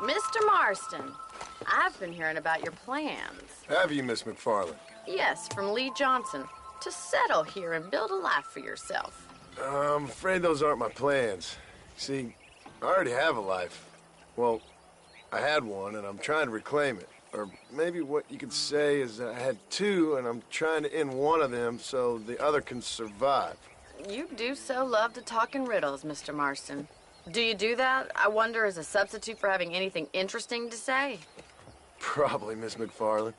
Mr. Marston, I've been hearing about your plans. Have you, Miss McFarland? Yes, from Lee Johnson, to settle here and build a life for yourself. I'm afraid those aren't my plans. See, I already have a life. Well, I had one, and I'm trying to reclaim it. Or maybe what you could say is that I had two, and I'm trying to end one of them so the other can survive. You do so love to talk in riddles, Mr. Marston. Do you do that, I wonder, as a substitute for having anything interesting to say? Probably, Miss McFarland.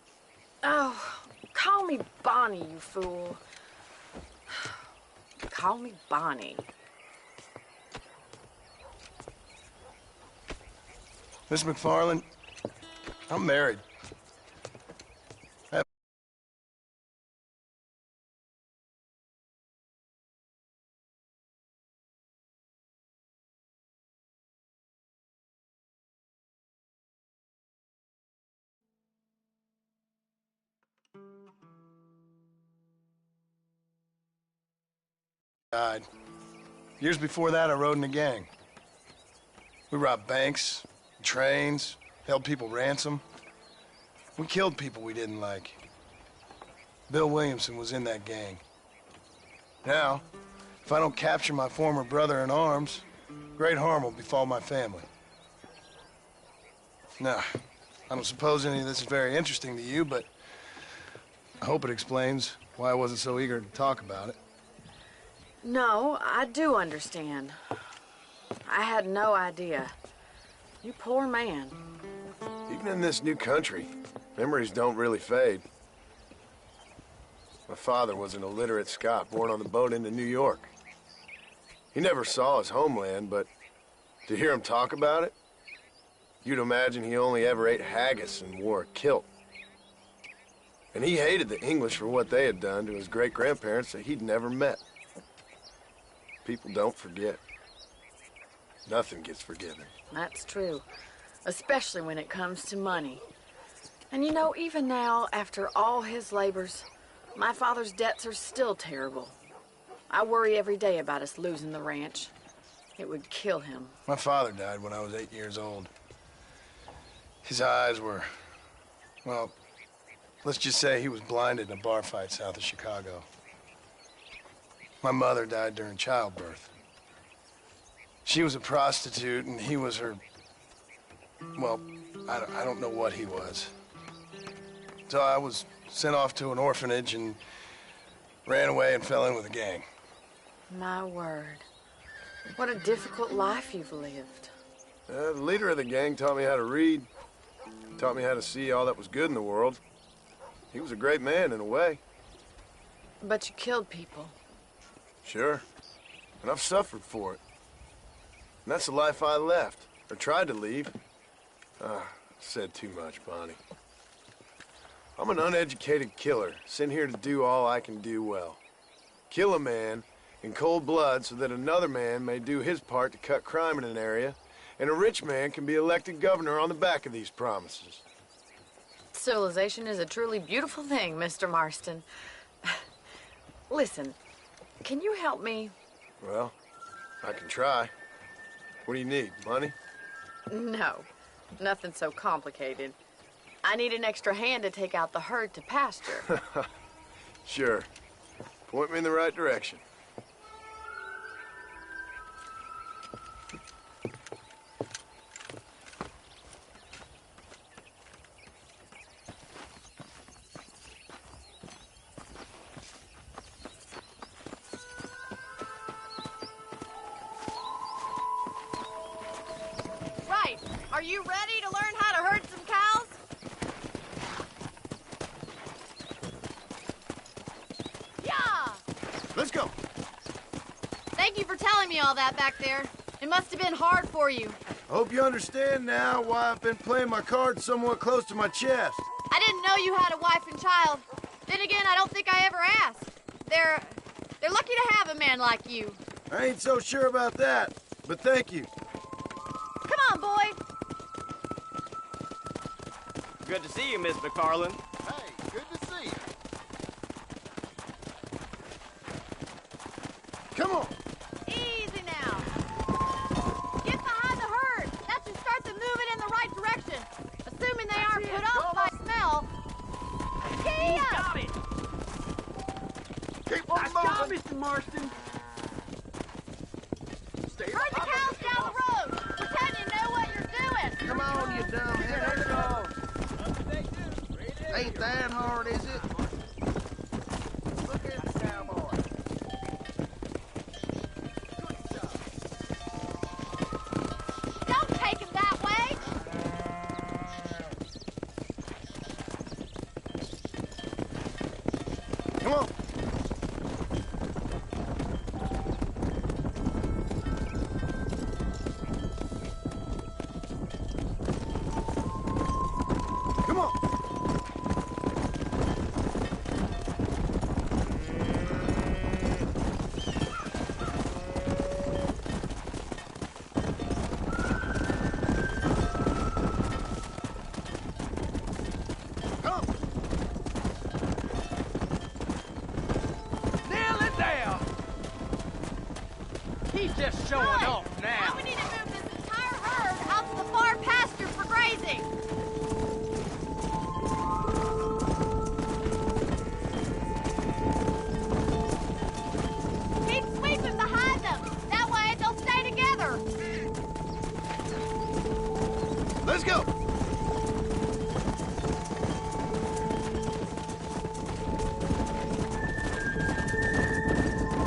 Oh, call me Bonnie, you fool. Call me Bonnie. Miss McFarland, I'm married. Died. Years before that, I rode in a gang. We robbed banks, trains, held people ransom. We killed people we didn't like. Bill Williamson was in that gang. Now, if I don't capture my former brother in arms, great harm will befall my family. Now, I don't suppose any of this is very interesting to you, but I hope it explains why I wasn't so eager to talk about it. No, I do understand. I had no idea. You poor man. Even in this new country, memories don't really fade. My father was an illiterate Scot born on the boat into New York. He never saw his homeland, but to hear him talk about it, you'd imagine he only ever ate haggis and wore a kilt. And he hated the English for what they had done to his great-grandparents that he'd never met. People don't forget. Nothing gets forgiven. That's true, especially when it comes to money. And you know, even now, after all his labors, my father's debts are still terrible. I worry every day about us losing the ranch. It would kill him. My father died when I was 8 years old. His eyes were, well, let's just say he was blinded in a bar fight south of Chicago. My mother died during childbirth. She was a prostitute, and he was her... Well, I don't know what he was. So I was sent off to an orphanage and ran away and fell in with a gang. My word. What a difficult life you've lived. The leader of the gang taught me how to read. Taught me how to see all that was good in the world. He was a great man, in a way. But you killed people. Sure. And I've suffered for it. And that's the life I left, or tried to leave. Said too much, Bonnie. I'm an uneducated killer, sent here to do all I can do well. Kill a man in cold blood so that another man may do his part to cut crime in an area, and a rich man can be elected governor on the back of these promises. Civilization is a truly beautiful thing, Mr. Marston. Listen, can you help me? Well, I can try. What do you need, money? No, nothing so complicated. I need an extra hand to take out the herd to pasture. Sure. Point me in the right direction. Right. Are you ready to learn how to herd some cows? Yeah! Let's go. Thank you for telling me all that back there. It must have been hard for you. Hope you understand now why I've been playing my cards somewhat close to my chest. I didn't know you had a wife and child. Then again, I don't think I ever asked. They're lucky to have a man like you. I ain't so sure about that, but thank you. Come on, boy. Good to see you, Miss McFarland. Hey, good to see you. Come on. Easy now. Get behind the herd. That should start them moving in the right direction. Keep on moving. Mr. Marston. Stay Herd the cows down the road. Pretend you know what you're doing. Come on, you dumb head. Let's go. Ain't that hard, is it? Look at the cowboy. Don't take him that way. Come on. Come on. Come. Nail it down. He's just showing Good. off Now now. we need to move this entire herd out to the far pasture for grazing. Keep sweeping behind them. That way they'll stay together. Let's go.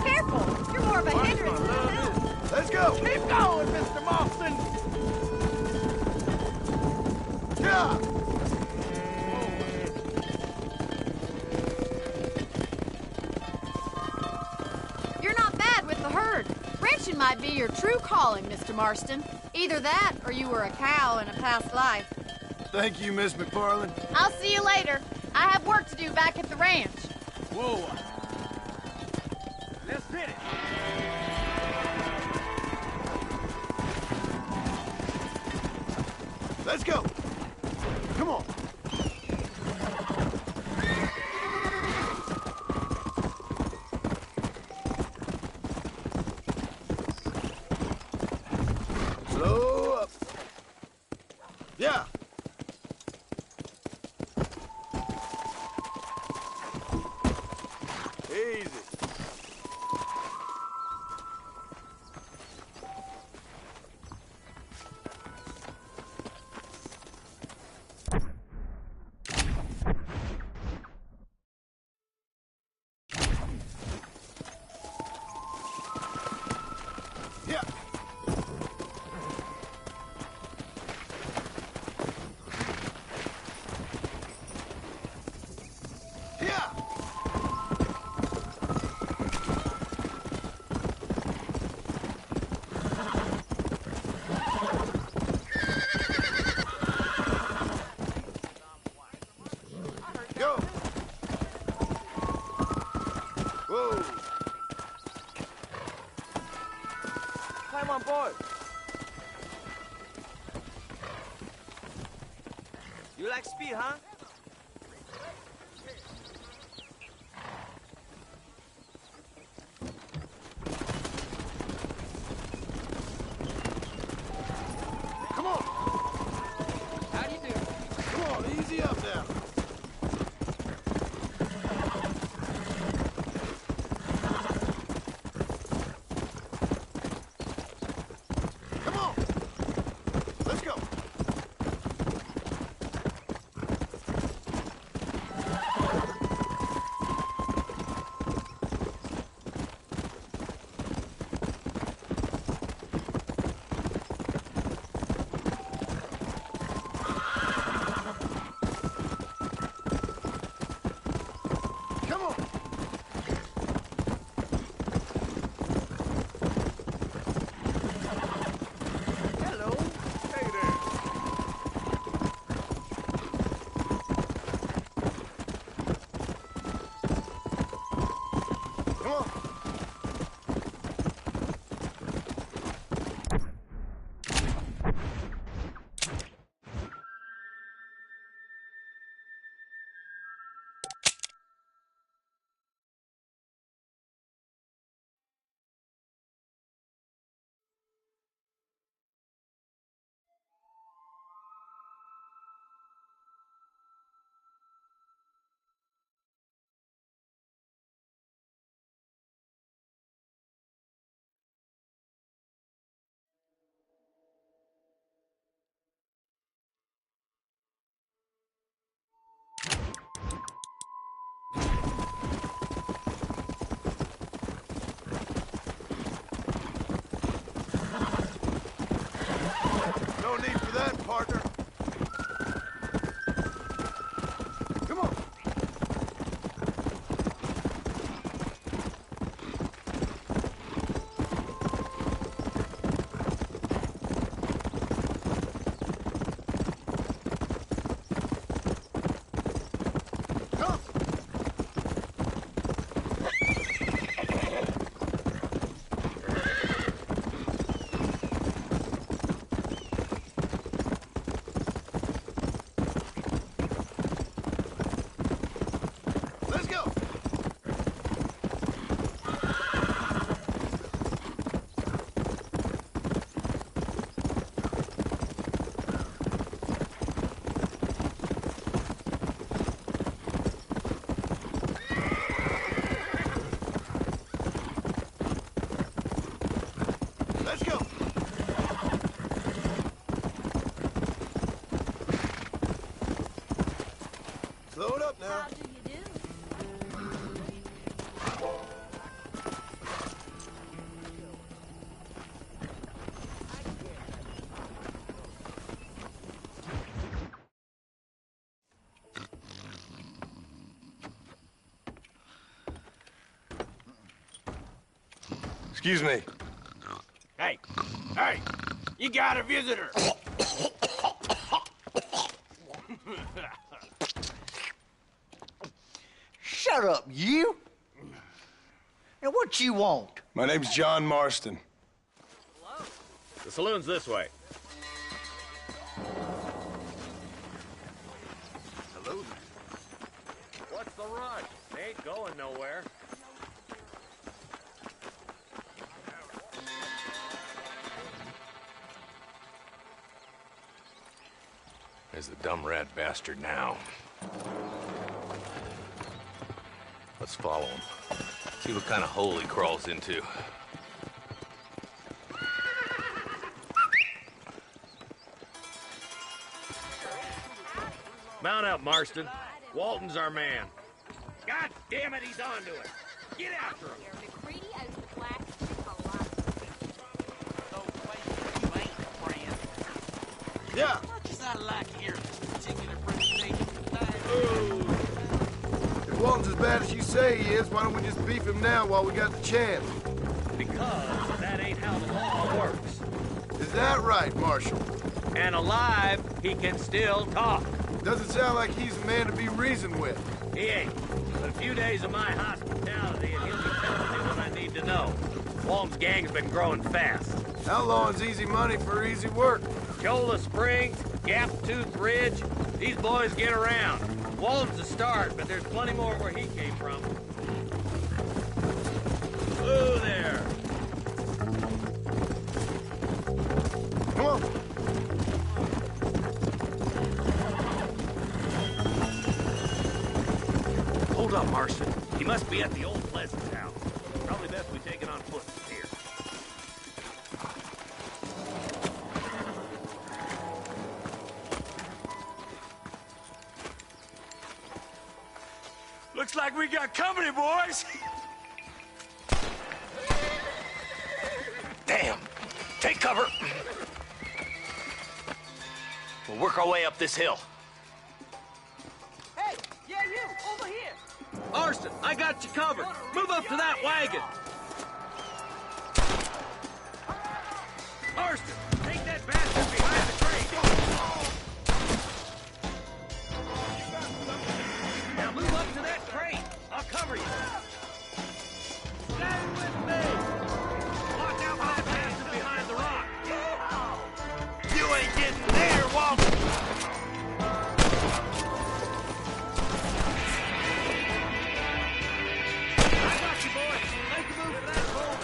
Careful. You're more of a hindrance than a help. Let's go. Keep going, Mr. Marston. Yeah. You're not bad with the herd. Ranching might be your true calling, Mr. Marston. Either that, or you were a cow in a past life. Thank you, Miss McFarland. I'll see you later. I have work to do back at the ranch. Whoa. Let's hit it. Let's go. Come on. Slow up. Yeah. Easy. Yeah. Yeah. Go. Whoa. Climb on board. You like speed, huh? Come on. How do you do? Come on. Easy up now. Come on. Let's go. Excuse me. Hey, hey, you got a visitor. Shut up, you! Now, what you want? My name's John Marston. The saloon's this way. Hello. What's the rush? They ain't going nowhere. There's the dumb rat bastard now. Let's follow him. See what kind of hole he crawls into. Mount up, Marston. Walton's our man. God damn it, he's onto it. Get after him. McCready owes the Black a lot. Yeah. If Walton's as bad as you say he is, why don't we just beef him now while we got the chance? Because that ain't how the law works. Is that right, Marshal? And alive, he can still talk. Doesn't sound like he's a man to be reasoned with. He ain't. But a few days of my hospitality and he'll be telling me what I need to know. Walton's gang's been growing fast. Outlawing's easy money for easy work. Cholla Springs, Gap Tooth Ridge, these boys get around. Walton's a start, but there's plenty more where he came from. Ooh, there. Come on. Hold up, Marston. He must be at the old Pleasance house. Probably best we take it on foot from here. Looks like we got company, boys. Damn. Take cover. We'll work our way up this hill. Hey, yeah, you, over here. Marston, I got you covered. Move up to that wagon. Marston, take that bastard behind the crate. Now move up to that crate. I'll cover you. Stay with me. Watch out for that bastard behind the rock. You ain't getting there, Walton. I got you, boy. Make a move for that hole.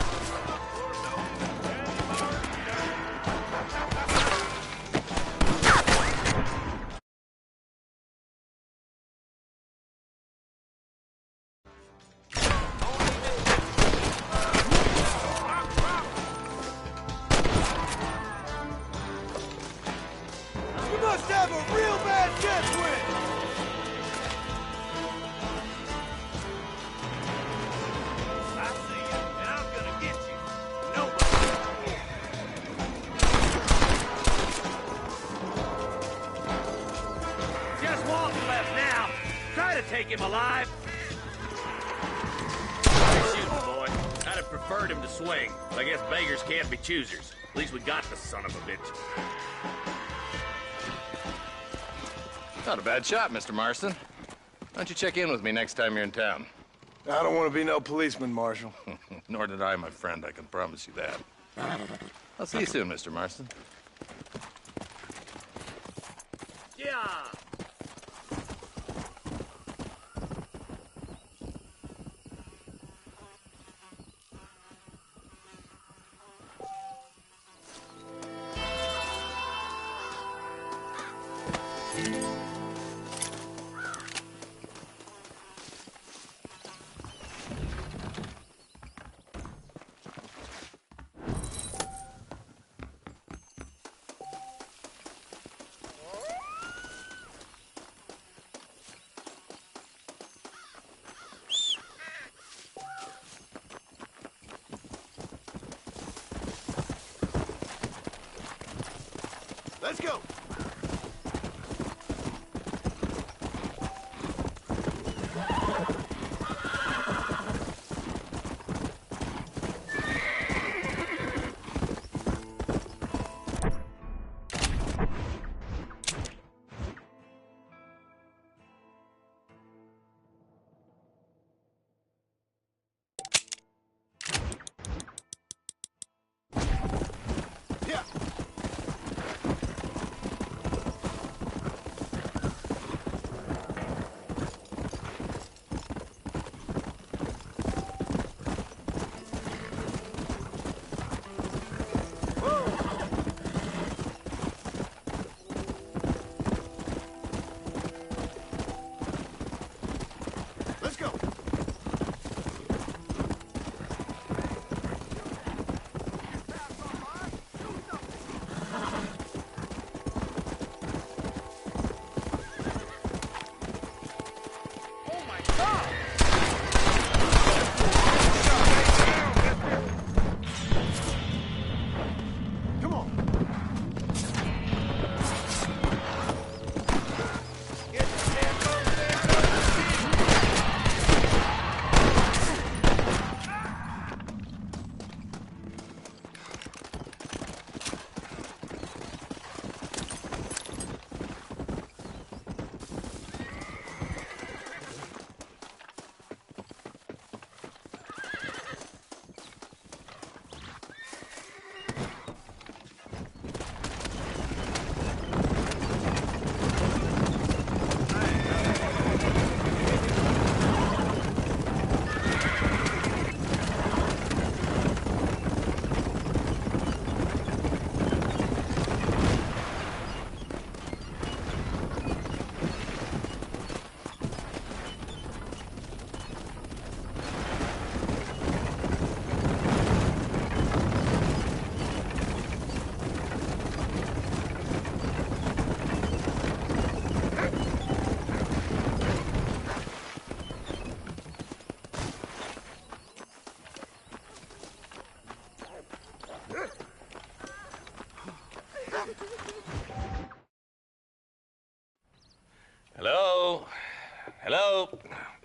You must have a real bad chest wind. I see you, and I'm gonna get you. Nobody. Just Walton left now. Try to take him alive. Nice shooting, boy. I'd have preferred him to swing, but I guess beggars can't be choosers. At least we got the son of a bitch. Not a bad shot, Mr. Marston. Why don't you check in with me next time you're in town? I don't want to be no policeman, Marshal. Nor did I, my friend. I can promise you that. I'll see you soon, Mr. Marston. Yeah. Let's go.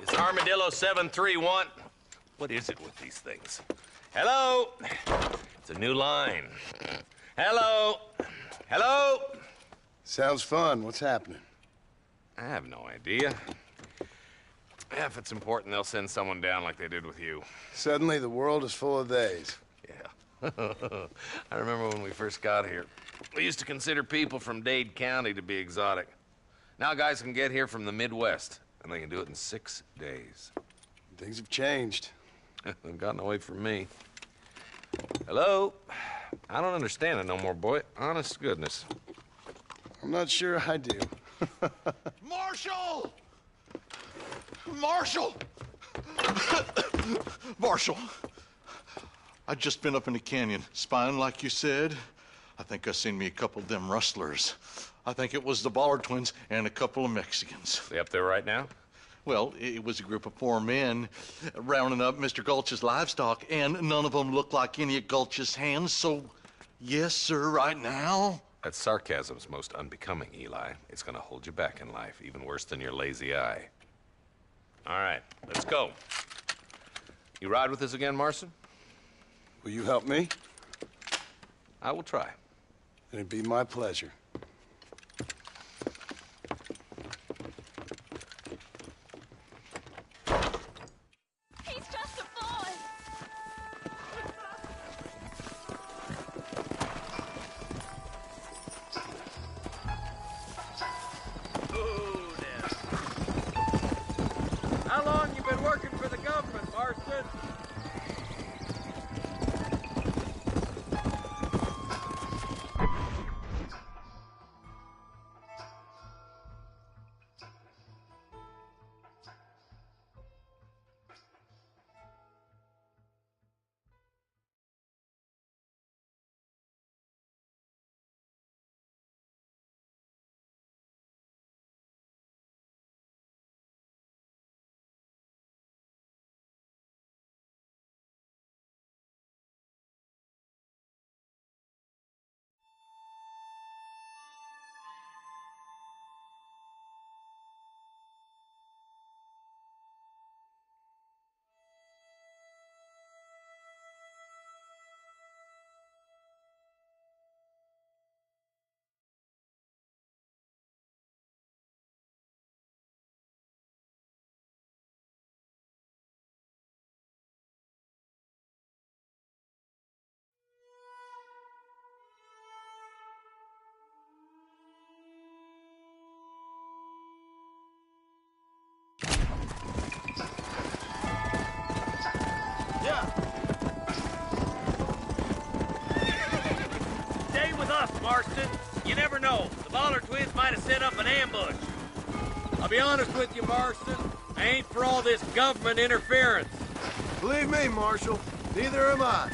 It's Armadillo 731. What is it with these things? Hello? It's a new line. Hello? Hello? Sounds fun. What's happening? I have no idea. Yeah, if it's important, they'll send someone down like they did with you. Suddenly, the world is full of theys. Yeah. I remember when we first got here. We used to consider people from Dade County to be exotic. Now guys can get here from the Midwest, and they can do it in 6 days. Things have changed. They've gotten away from me. Hello? I don't understand it no more, boy. Honest to goodness. I'm not sure I do. Marshal! Marshal! Marshal! I'd just been up in the canyon, spying like you said. I think I seen me a couple of them rustlers. I think it was the Ballard twins and a couple of Mexicans. They up there right now? Well, it was a group of 4 men rounding up Mr. Gulch's livestock, and none of them looked like any of Gulch's hands, so yes, sir, right now. That sarcasm's most unbecoming, Eli. It's gonna hold you back in life, even worse than your lazy eye. All right, let's go. You ride with us again, Marston? Will you help me? I will try. It'd be my pleasure. He's just a boy. How long you been working for the government, Marston? Stay with us, Marston. You never know. The Ballard twins might have set up an ambush. I'll be honest with you, Marston. I ain't for all this government interference. Believe me, Marshal, neither am I.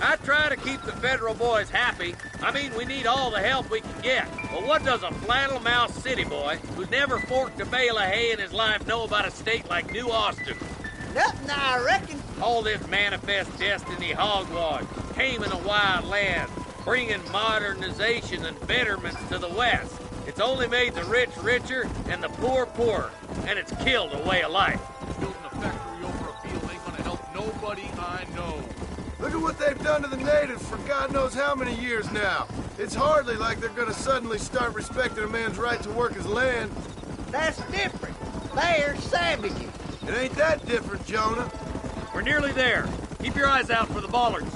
I try to keep the federal boys happy. I mean, we need all the help we can get. But what does a flannel-mouthed city boy who's never forked a bale of hay in his life know about a state like New Austin? Nothing, I reckon. All this manifest destiny hogwash, taming a wild land, bringing modernization and betterments to the West. It's only made the rich richer and the poor poorer, and it's killed a way of life. Building a factory over a field ain't gonna help nobody I know. Look at what they've done to the natives for God knows how many years now. It's hardly like they're gonna suddenly start respecting a man's right to work his land. That's different. They're savages. It ain't that different, Jonah. We're nearly there. Keep your eyes out for the Ballards.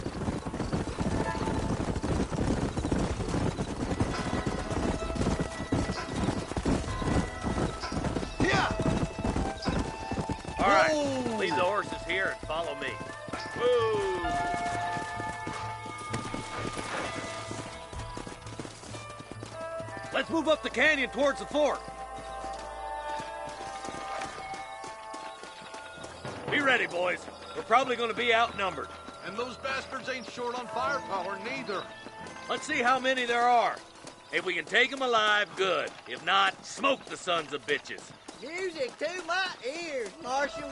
Yeah! All right, leave the horses here and follow me. Woo! Let's move up the canyon towards the fort. Be ready, boys. We're probably going to be outnumbered. And those bastards ain't short on firepower, neither. Let's see how many there are. If we can take them alive, good. If not, smoke the sons of bitches. Music to my ears, Marshal.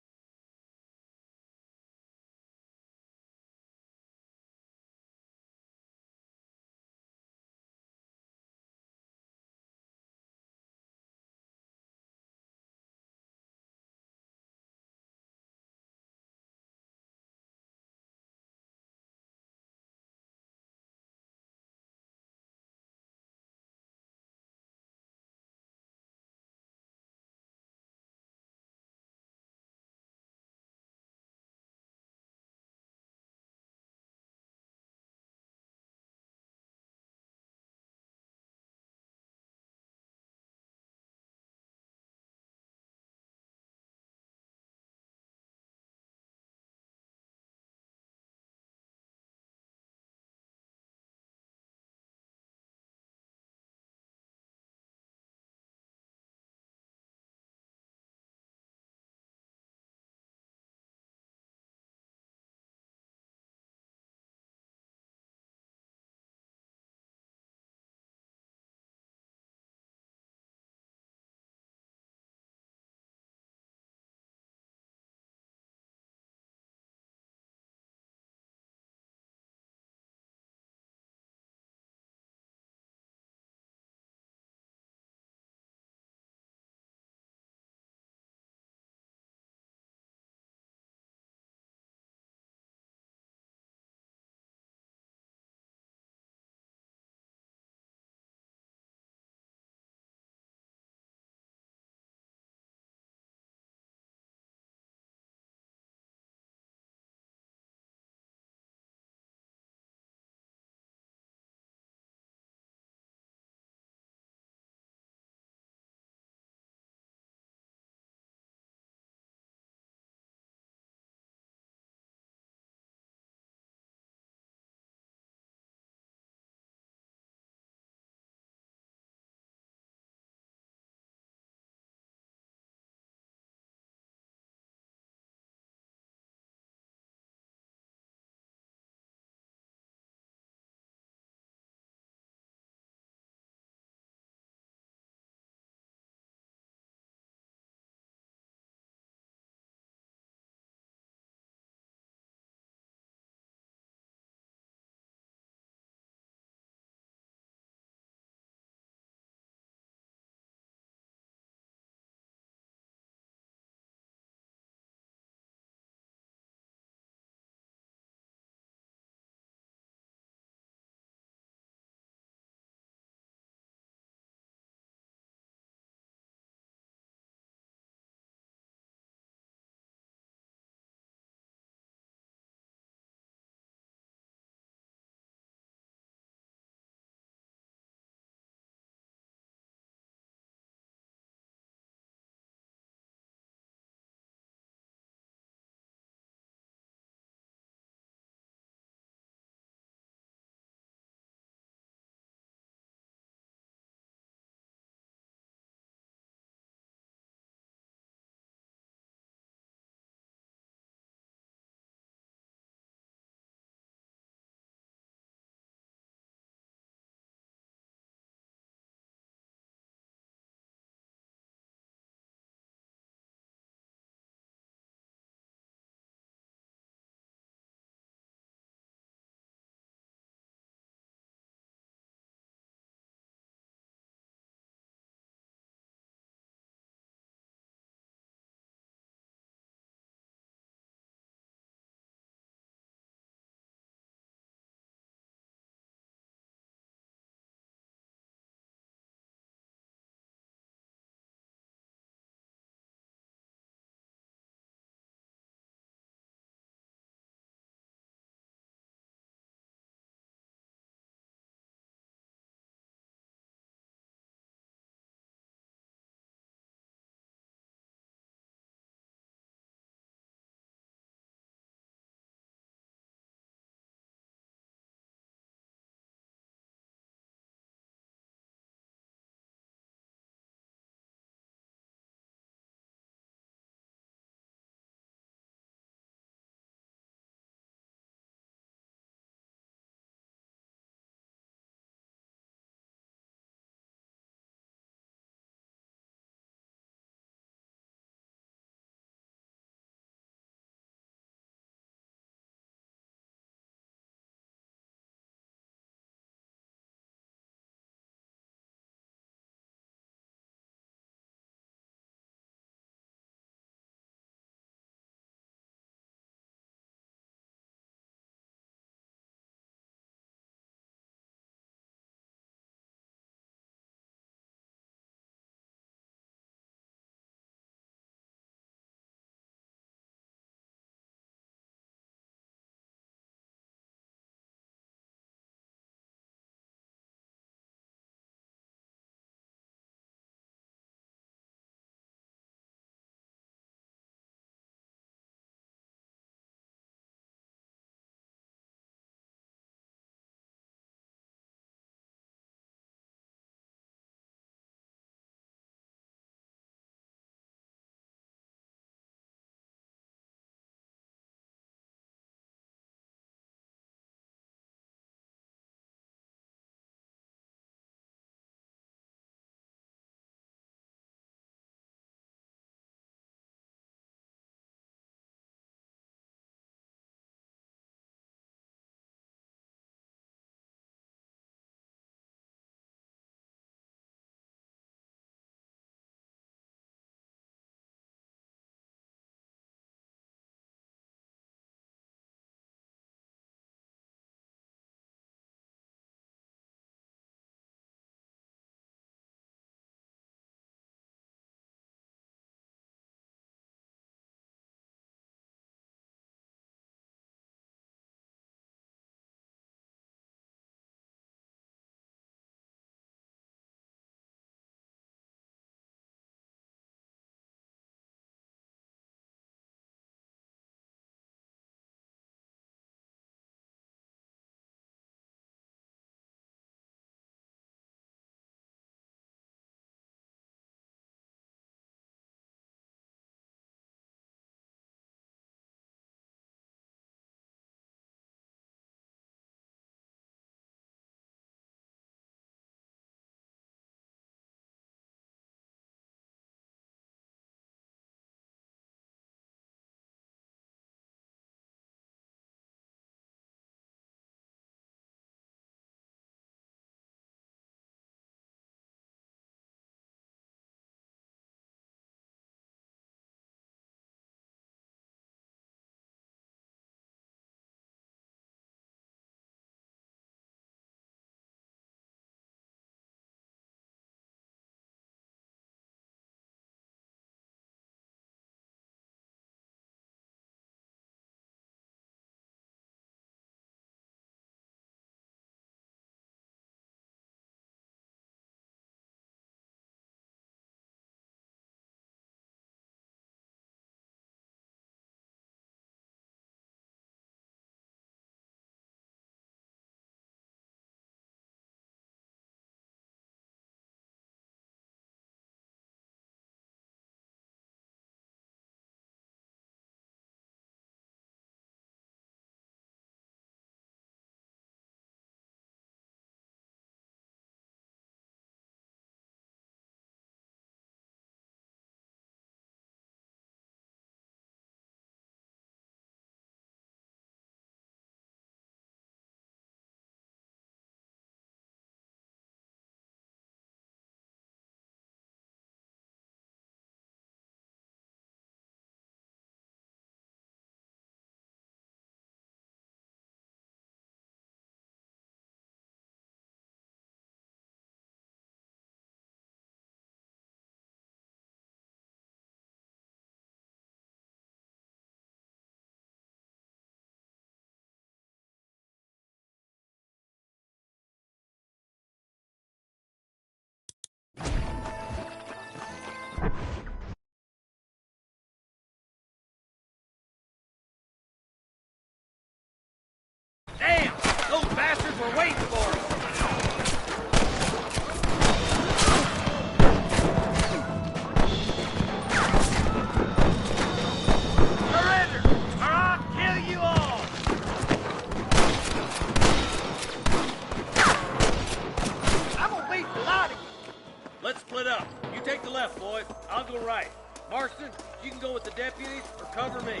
left, boys. I'll go right. Marston, you can go with the deputies or cover me.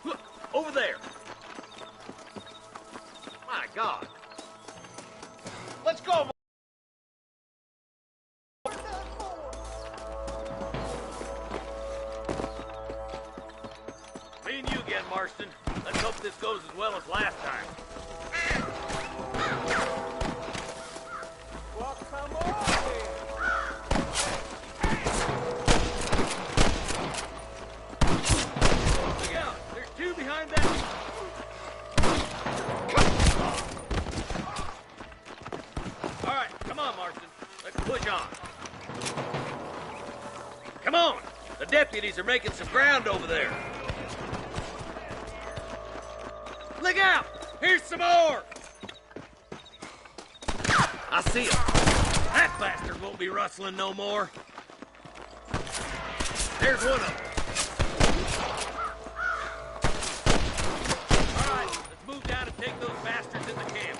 Look, over there. My God. Let's go, me and you again, Marston. Let's hope this goes as well as last time. Well, come on then. Look out! There's two behind that. All right, come on, Marston. Let's push on. Come on! The deputies are making some ground over there. Look out! Here's some more! I see him. That bastard won't be rustling no more. There's one of them. All right, let's move down and take those bastards into camp.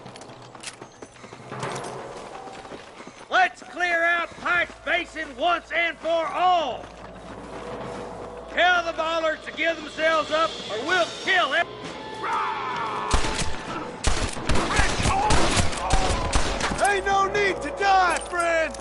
Let's clear out Pike's Basin once and for all! Tell the Bollards to give themselves up, or we'll kill them! Ain't no need to die, friend!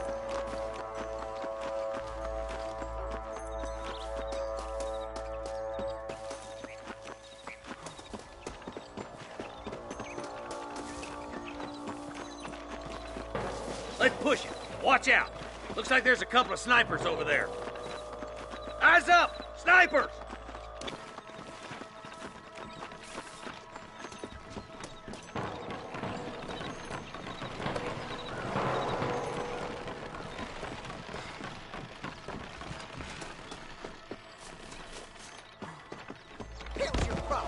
Let's push it. Watch out. Looks like there's a couple of snipers over there. Eyes up! Snipers!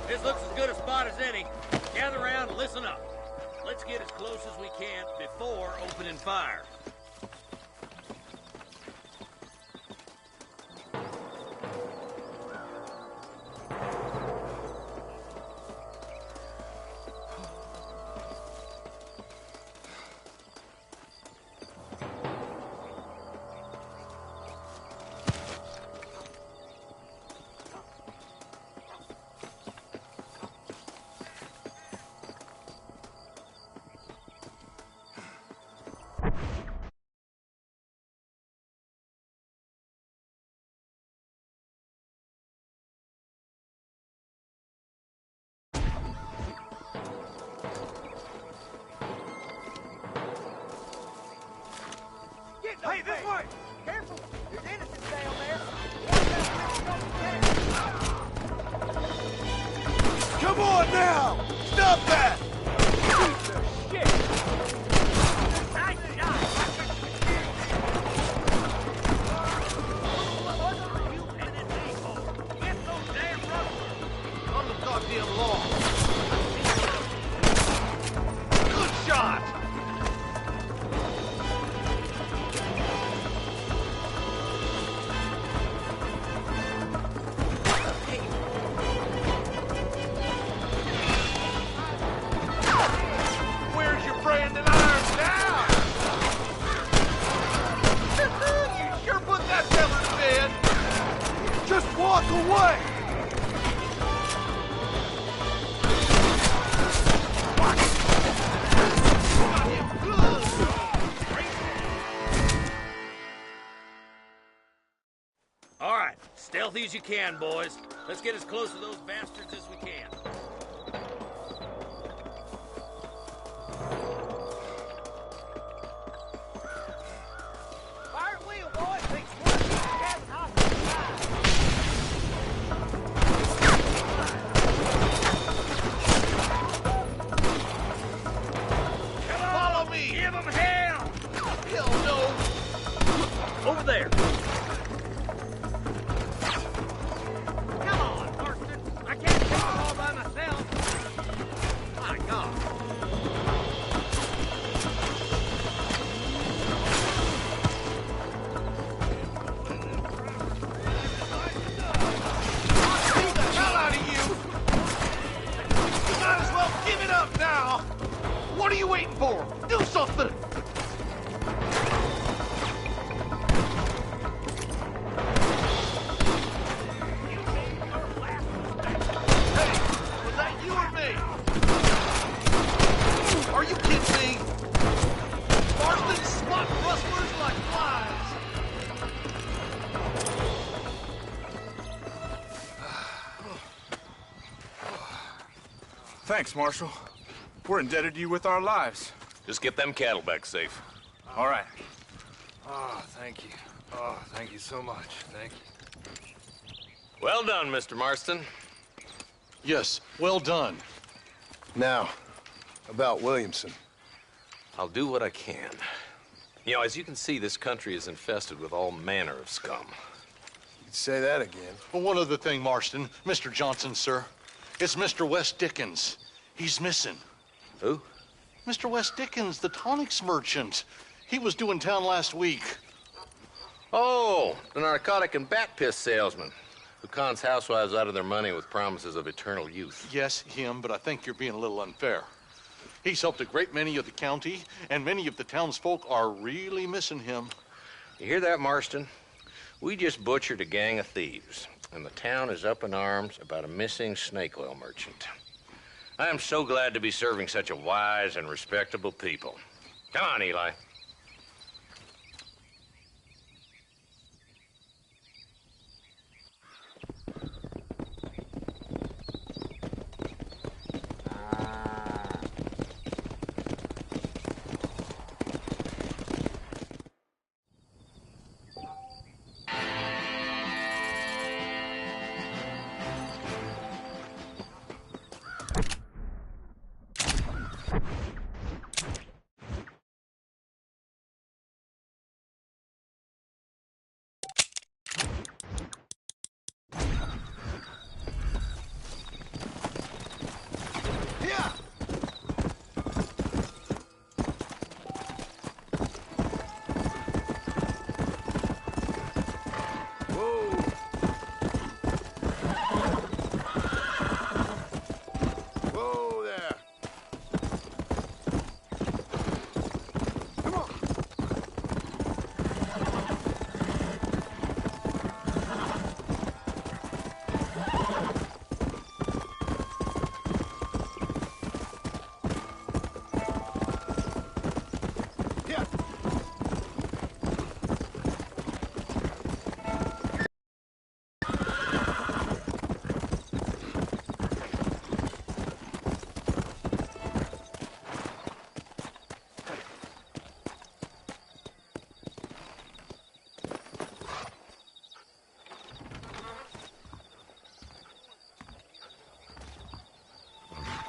This looks as good a spot as any. Gather around and listen up. Let's get as close as we can before opening fire. Hey, this way! Careful! There's innocents down there! Come on now! Stop that! Shit! Nice shot! What are you NSA for? Get those damn rustlers! On the goddamn law! Good shot! Walk away! All right, stealthy as you can, boys. Let's get as close to those bastards as we can. Fire at wheel, boys! Takes one to the cabin hostage. Follow me! Give them hell! Hell no! Over there. Come on, Marston! I can't take them all by myself! My God! Get the hell out of you! You might as well give it up now! What are you waiting for? Do something! Thanks, Marshal. We're indebted to you with our lives. Just get them cattle back safe. All right. Oh, thank you. Oh, thank you so much. Thank you. Well done, Mr. Marston. Yes, well done. Now, about Williamson. I'll do what I can. You know, as you can see, this country is infested with all manner of scum. You'd say that again. Well, one other thing, Marston. Mr. Johnson, sir. It's Mr. West Dickens. He's missing. Who? Mr. West Dickens, the tonics merchant. He was due in town last week. Oh, the narcotic and bat piss salesman who cons housewives out of their money with promises of eternal youth. Yes, him, but I think you're being a little unfair. He's helped a great many of the county, and many of the townsfolk are really missing him. You hear that, Marston? We just butchered a gang of thieves, and the town is up in arms about a missing snake oil merchant. I am so glad to be serving such a wise and respectable people. Come on, Eli.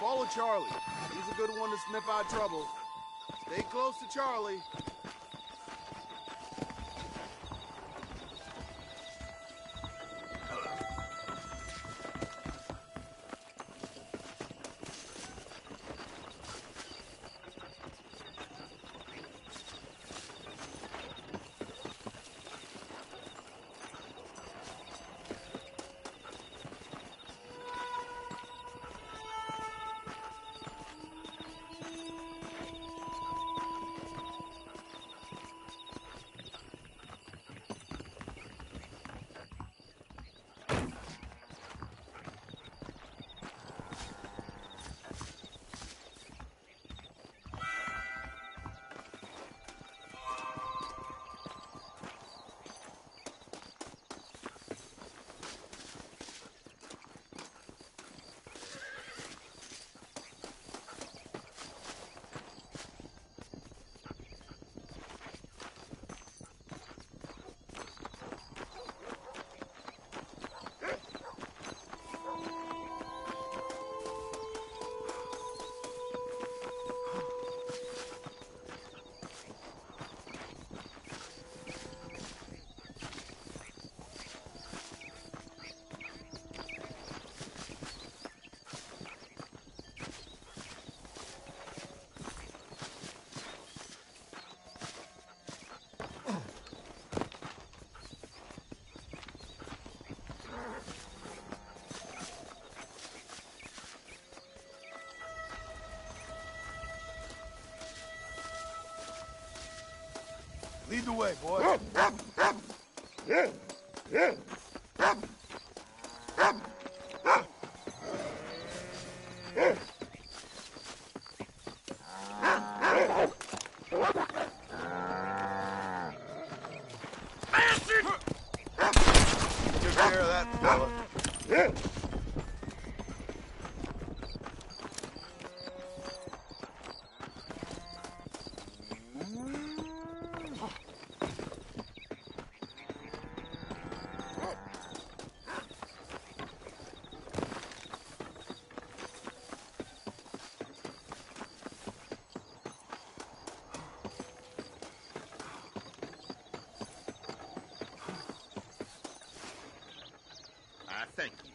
Follow Charlie. He's a good one to sniff out trouble. Stay close to Charlie. Lead the way, boy. Bastard! Take care of that, fella. thank you.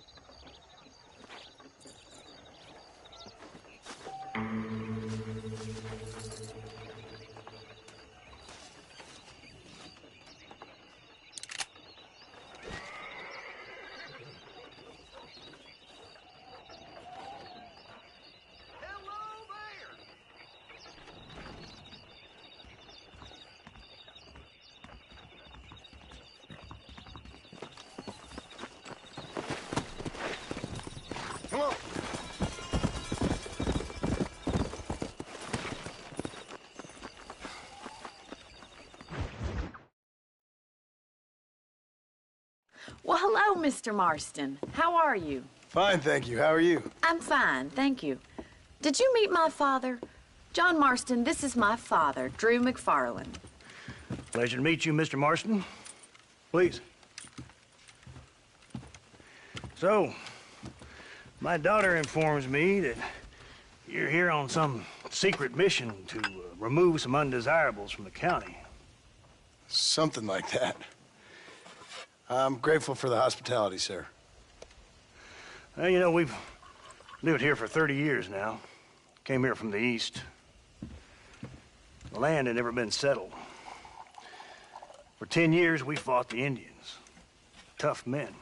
Come on. Well, hello, Mr. Marston. How are you? Fine, thank you. How are you? I'm fine, thank you. Did you meet my father? John Marston, this is my father, Drew McFarland. Pleasure to meet you, Mr. Marston. Please. So, my daughter informs me that you're here on some secret mission to remove some undesirables from the county. Something like that. I'm grateful for the hospitality, sir. Well, you know, we've lived here for 30 years now. Came here from the east. The land had never been settled. For 10 years, we fought the Indians. Tough men.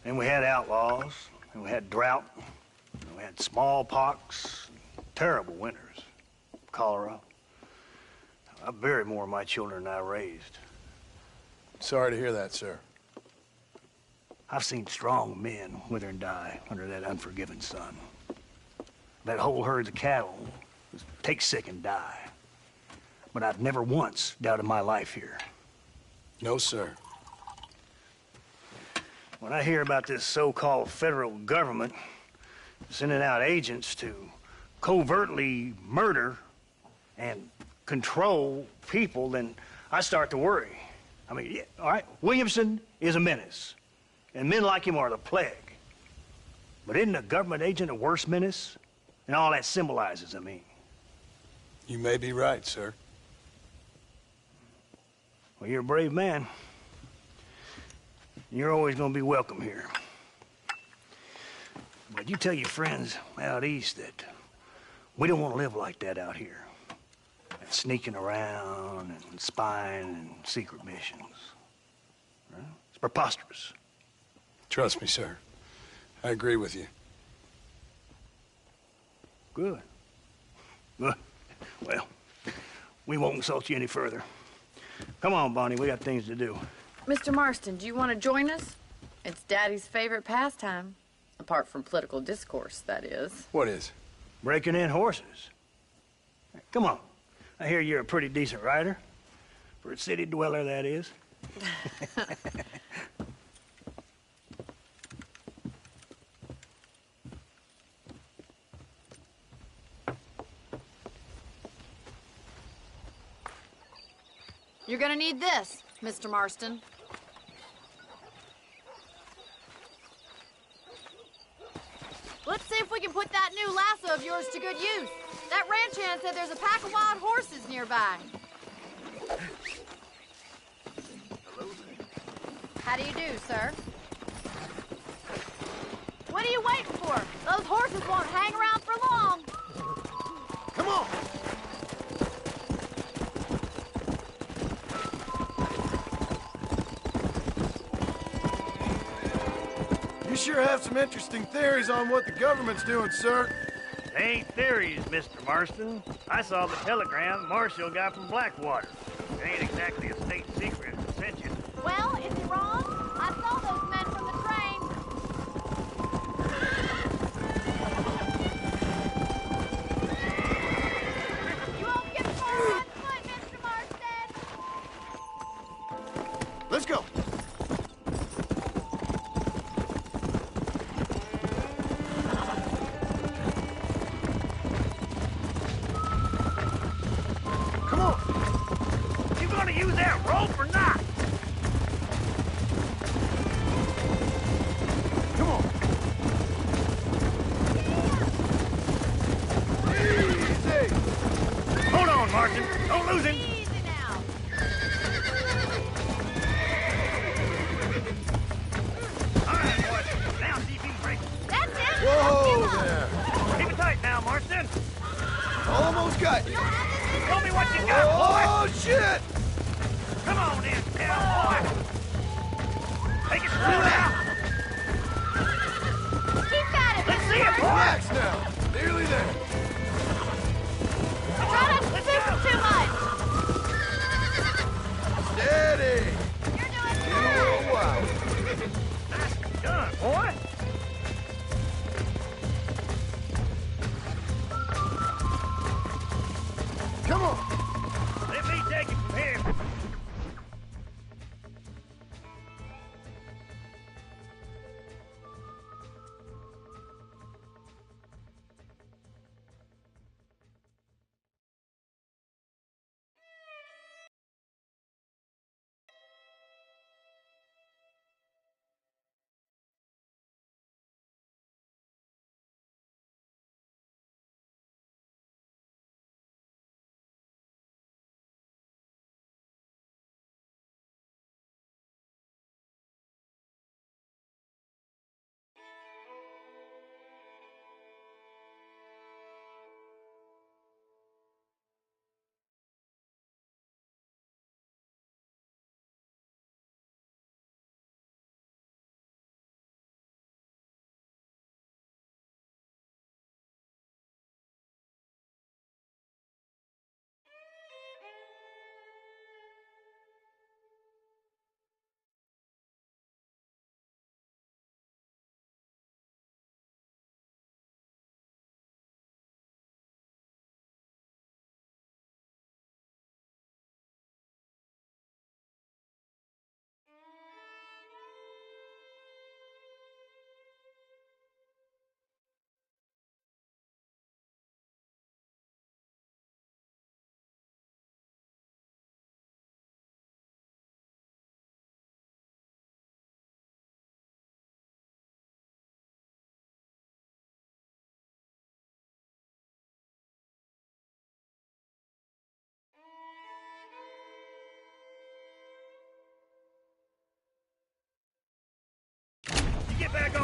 And we had outlaws, and we had drought, and we had smallpox, terrible winters, cholera. I buried more of my children than I raised. Sorry to hear that, sir. I've seen strong men wither and die under that unforgiving sun. That whole herds of cattle just take sick and die. But I've never once doubted my life here. No, sir. When I hear about this so-called federal government sending out agents to covertly murder and control people, then I start to worry. I mean, yeah, all right, Williamson is a menace, and men like him are the plague. But isn't a government agent a worse menace? And all that symbolizes, I mean. You may be right, sir. Well, you're a brave man. You're always gonna be welcome here. But you tell your friends out east that we don't want to live like that out here. Sneaking around and spying and secret missions. Right? It's preposterous. Trust me, sir. I agree with you. Good. Good. Well, we won't insult you any further. Come on, Bonnie, we got things to do. Mr. Marston, do you want to join us? It's Daddy's favorite pastime. Apart from political discourse, that is. What is? Breaking in horses. Come on. I hear you're a pretty decent rider. For a city dweller, that is. You're gonna need this, Mr. Marston. Let's see if we can put that new lasso of yours to good use. That ranch hand said there's a pack of wild horses nearby. How do you do, sir? What are you waiting for? Those horses won't hang around for long. Come on! You sure have some interesting theories on what the government's doing, sir. They ain't theories, Mr. Marston. I saw the telegram Marshall got from Blackwater. It ain't exactly a state secret that sent you. Well, is he wrong? I saw those men from the train. You won't get far on foot, Mr. Marston. Let's go! Come on! You gonna use that rope or not? Come on! Easy! Hold on, Marston. Don't lose him. Easy now.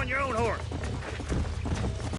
on your own horse.